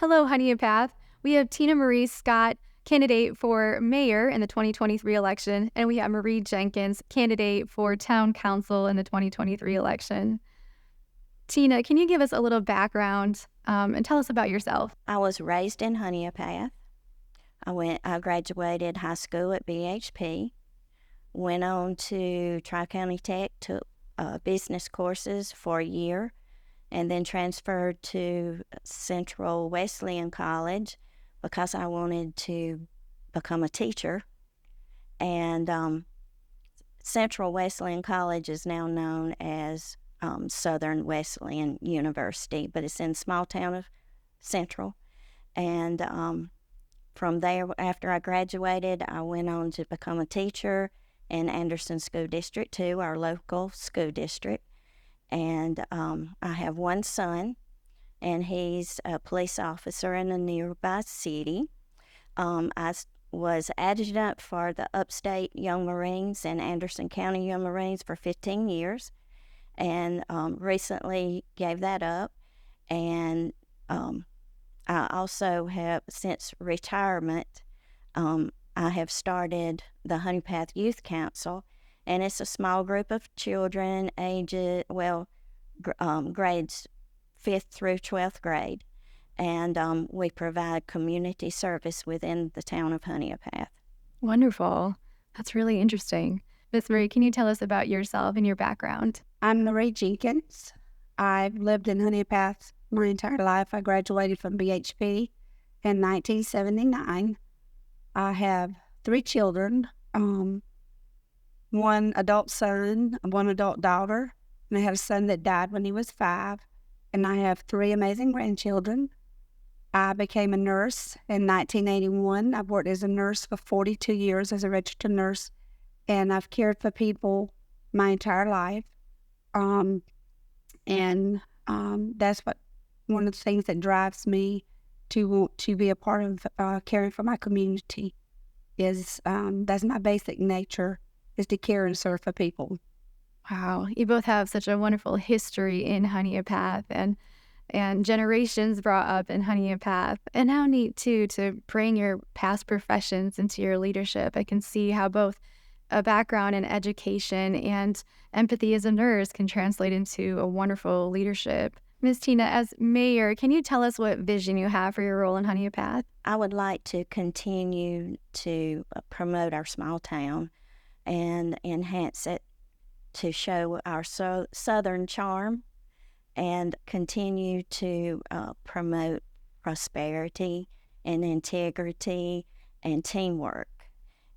Hello, Honea Path. We have Tina Marie Scott, candidate for mayor in the 2023 election, and we have Marie Jenkins, candidate for town council in the 2023 election. Tina, can you give us a little background and tell us about yourself? I was raised in Honea Path. I graduated high school at BHP, went on to Tri-County Tech, took business courses for a year, and then transferred to Central Wesleyan College because I wanted to become a teacher. And Central Wesleyan College is now known as Southern Wesleyan University, but it's in the small town of Central. And from there, after I graduated, I went on to become a teacher in Anderson School District 2, our local school district. And I have one son, and he's a police officer in a nearby city. I was adjutant for the Upstate Young Marines and Anderson County Young Marines for 15 years, and recently gave that up. And I also have, since retirement, I have started the Honea Path Youth Council, and it's a small group of children ages, grades 5th through 12th grade, and we provide community service within the town of Honea Path. Wonderful. That's really interesting. Miss Marie, can you tell us about yourself and your background? I'm Marie Jenkins. I've lived in Honea Path my entire life. I graduated from BHP in 1979. I have 3 children, one adult son, one adult daughter, and I had a son that died when he was 5, and I have 3 amazing grandchildren. I became a nurse in 1981. I've worked as a nurse for 42 years as a registered nurse, and I've cared for people my entire life. That's one of the things that drives me to want to be a part of caring for my community. That's my basic nature, is to care and serve for people. Wow, you both have such a wonderful history in Honea Path and generations brought up in Honea Path. And how neat, too, to bring your past professions into your leadership. I can see how both a background in education and empathy as a nurse can translate into a wonderful leadership. Ms. Tina, as mayor, can you tell us what vision you have for your role in Honea Path? I would like to continue to promote our small town and enhance it to show our southern charm, and continue to promote prosperity and integrity and teamwork.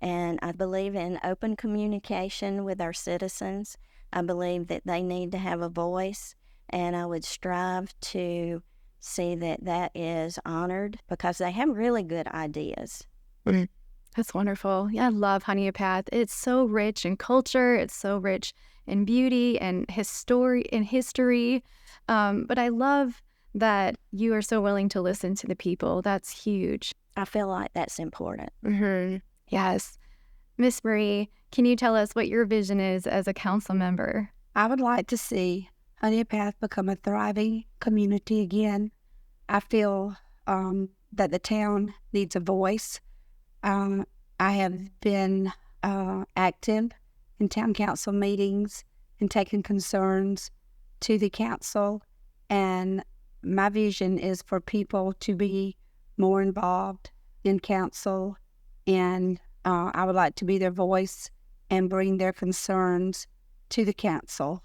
And I believe in open communication with our citizens. I believe that they need to have a voice, and I would strive to see that that is honored because they have really good ideas. That's wonderful. Yeah, I love Honea Path. It's so rich in culture. It's so rich in beauty and history. But I love that you are so willing to listen to the people. That's huge. I feel like that's important. Mm-hmm. Yes. Miss Marie, can you tell us what your vision is as a council member? I would like to see Honea Path become a thriving community again. I feel that the town needs a voice. I have been active in town council meetings and taking concerns to the council, and my vision is for people to be more involved in council, and I would like to be their voice and bring their concerns to the council.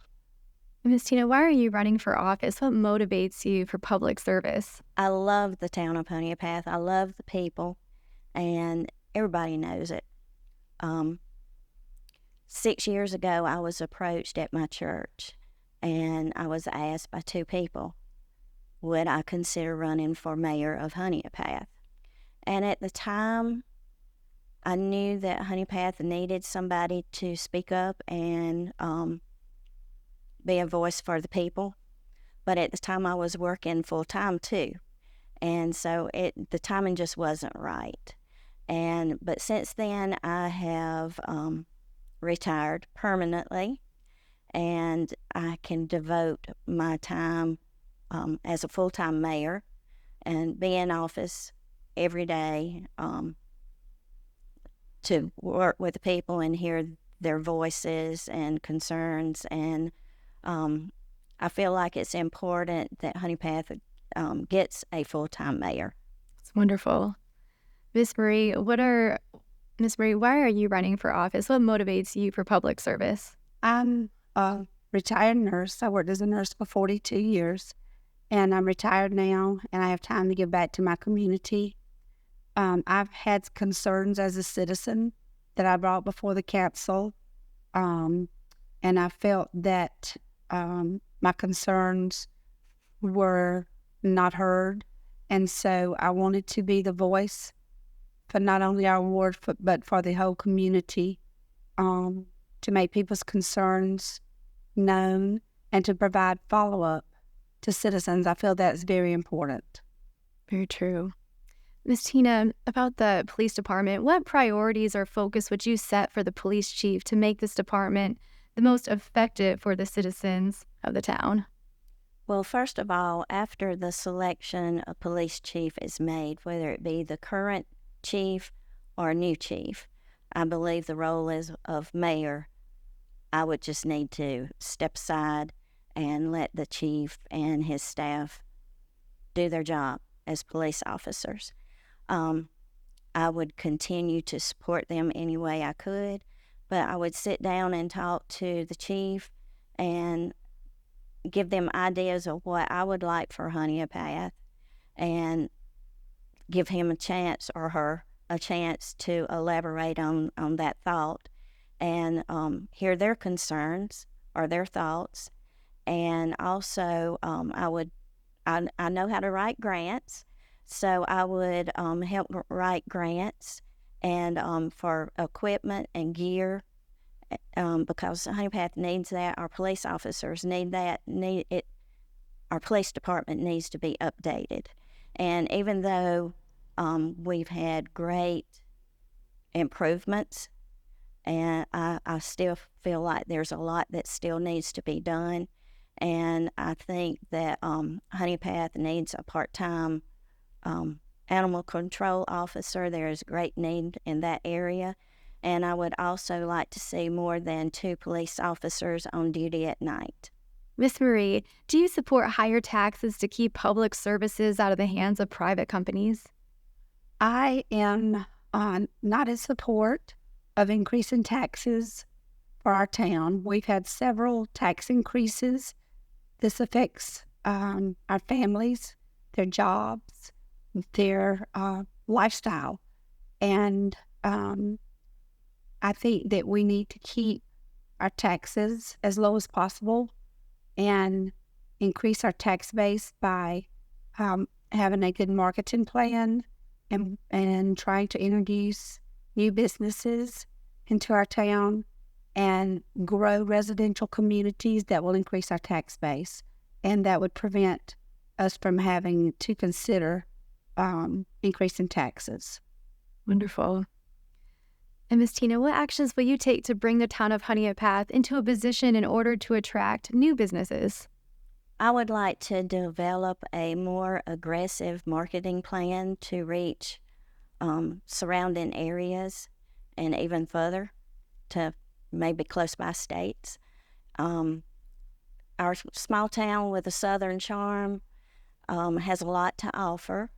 Ms. Tina, why are you running for office? What motivates you for public service? I love the town of Honea Path. I love the people, and everybody knows it. 6 years ago, I was approached at my church, and I was asked by 2 people, would I consider running for mayor of Honea Path? And at the time, I knew that Honea Path needed somebody to speak up and be a voice for the people. But at the time, I was working full-time too. And so the timing just wasn't right. But since then, I have retired permanently, and I can devote my time as a full-time mayor and be in office every day, to work with the people and hear their voices and concerns. And I feel like it's important that Honea Path gets a full-time mayor. It's wonderful. Miss Marie, why are you running for office? What motivates you for public service? I'm a retired nurse. I worked as a nurse for 42 years, and I'm retired now, and I have time to give back to my community. I've had concerns as a citizen that I brought before the council, and I felt that my concerns were not heard, and so I wanted to be the voice for not only our ward, but for the whole community, to make people's concerns known and to provide follow-up to citizens. I feel that's very important. Very true. Miss Tina, about the police department, what priorities or focus would you set for the police chief to make this department the most effective for the citizens of the town? Well, first of all, after the selection of police chief is made, whether it be the current chief or a new chief, I believe the role is of mayor. I would just need to step aside and let the chief and his staff do their job as police officers. I would continue to support them any way I could, but I would sit down and talk to the chief and give them ideas of what I would like for Honea Path, and give him a chance, or her a chance, to elaborate on that thought, and hear their concerns or their thoughts. And also, I know how to write grants, so I would help write grants and for equipment and gear, because Honea Path needs that. Our police officers need that. Our police department needs to be updated. And even though we've had great improvements, and I still feel like there's a lot that still needs to be done. And I think that Honea Path needs a part-time animal control officer. There is great need in that area. And I would also like to see more than 2 police officers on duty at night. Miss Marie, do you support higher taxes to keep public services out of the hands of private companies? I am not in support of increasing taxes for our town. We've had several tax increases. This affects our families, their jobs, their lifestyle. And I think that we need to keep our taxes as low as possible and increase our tax base by having a good marketing plan and trying to introduce new businesses into our town and grow residential communities that will increase our tax base. And that would prevent us from having to consider increasing taxes. Wonderful. And Ms. Tina, what actions will you take to bring the town of Honea Path into a position in order to attract new businesses? I would like to develop a more aggressive marketing plan to reach surrounding areas and even further, to maybe close by states. Our small town with a southern charm has a lot to offer.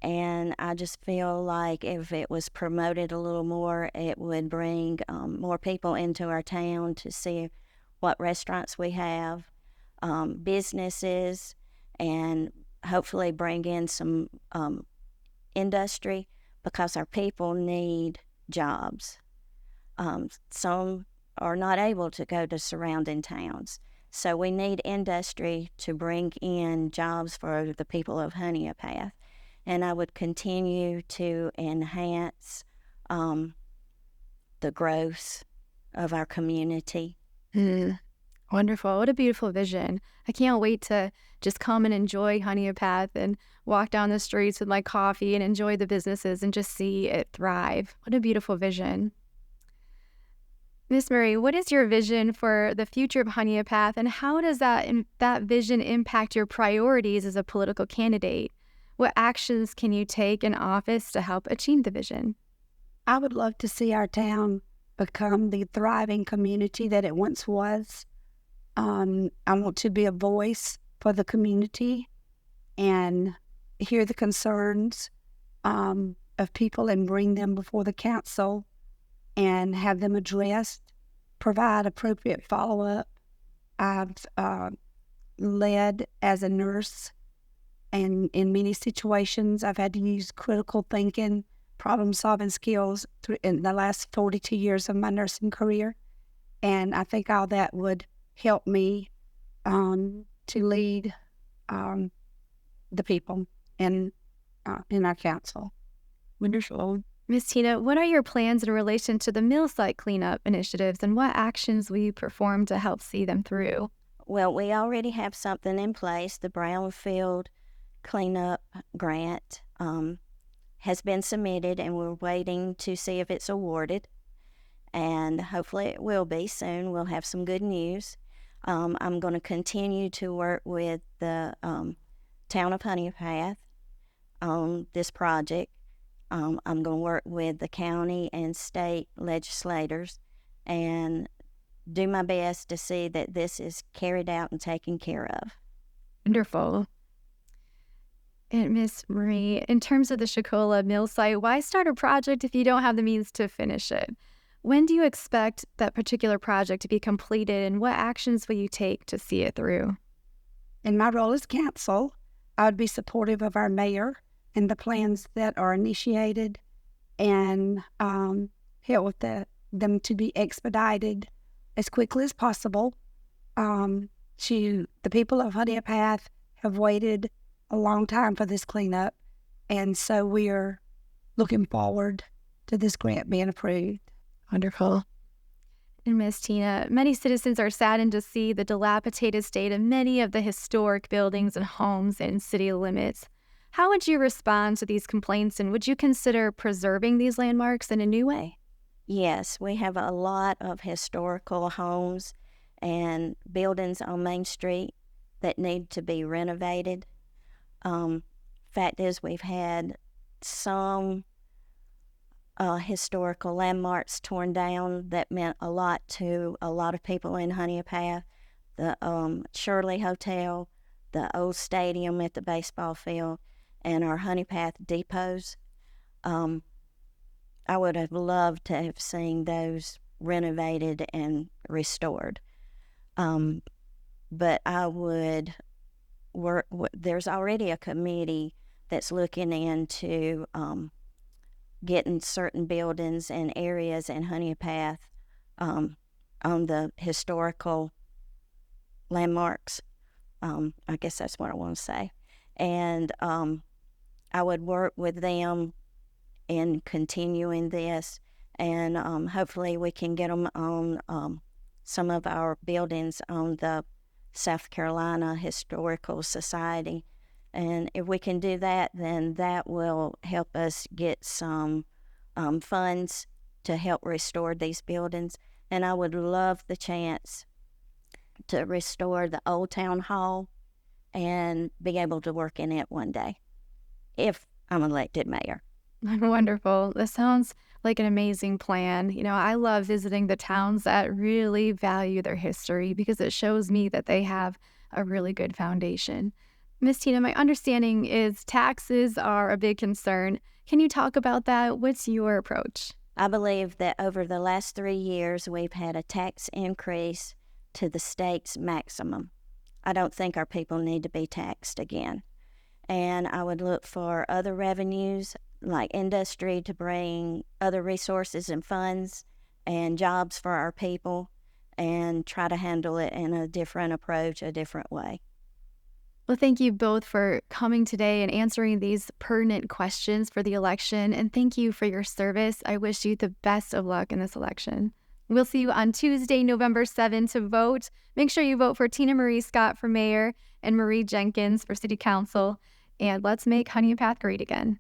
And I just feel like if it was promoted a little more, it would bring more people into our town to see what restaurants we have, businesses, and hopefully bring in some industry, because our people need jobs. Some are not able to go to surrounding towns. So we need industry to bring in jobs for the people of Honea Path. And I would continue to enhance the growth of our community. Wonderful. What a beautiful vision. I can't wait to just come and enjoy Honea Path and walk down the streets with my coffee and enjoy the businesses and just see it thrive. What a beautiful vision. Miss Marie, what is your vision for the future of Honea Path, and how does that vision impact your priorities as a political candidate? What actions can you take in office to help achieve the vision? I would love to see our town become the thriving community that it once was. I want to be a voice for the community and hear the concerns of people and bring them before the council and have them addressed, provide appropriate follow-up. I've led as a nurse, and in many situations, I've had to use critical thinking, problem-solving skills in the last 42 years of my nursing career. And I think all that would help me to lead the people in our council. Wonderful. Ms. Tina, what are your plans in relation to the mill site cleanup initiatives, and what actions will you perform to help see them through? Well, we already have something in place. The Brownfield Cleanup Grant has been submitted, and we're waiting to see if it's awarded. And hopefully it will be soon. We'll have some good news. I'm going to continue to work with the town of Honea Path on this project. I'm going to work with the county and state legislators and do my best to see that this is carried out and taken care of. Wonderful. And Miss Marie, in terms of the Shakola mill site, why start a project if you don't have the means to finish it? When do you expect that particular project to be completed, and what actions will you take to see it through? In my role as council, I would be supportive of our mayor and the plans that are initiated and help with them to be expedited as quickly as possible. The people of Honea Path have waited a long time for this cleanup, and so we are looking forward to this grant being approved. Wonderful. And Miss Tina, many citizens are saddened to see the dilapidated state of many of the historic buildings and homes in city limits. How would you respond to these complaints, and would you consider preserving these landmarks in a new way? Yes, we have a lot of historical homes and buildings on Main Street that need to be renovated. Fact is, we've had some historical landmarks torn down that meant a lot to a lot of people in Honea Path. The Shirley Hotel, the old stadium at the baseball field, and our Honea Path depots. I would have loved to have seen those renovated and restored. But I would work, there's already a committee that's looking into getting certain buildings and areas in Honea Path on the historical landmarks. I guess that's what I want to say. And I would work with them in continuing this, and hopefully we can get them on some of our buildings on the South Carolina Historical Society. And if we can do that, then that will help us get some funds to help restore these buildings. And I would love the chance to restore the old town hall and be able to work in it one day if I'm elected mayor. Wonderful. This sounds like an amazing plan. You know, I love visiting the towns that really value their history because it shows me that they have a really good foundation. Miss Tina, my understanding is taxes are a big concern. Can you talk about that? What's your approach? I believe that over the last 3 years, we've had a tax increase to the state's maximum. I don't think our people need to be taxed again. And I would look for other revenues like industry to bring other resources and funds and jobs for our people and try to handle it in a different approach, a different way. Well, thank you both for coming today and answering these pertinent questions for the election. And thank you for your service. I wish you the best of luck in this election. We'll see you on Tuesday, November 7th to vote. Make sure you vote for Tina Marie Scott for mayor and Marie Jenkins for city council. And let's make Honea Path great again.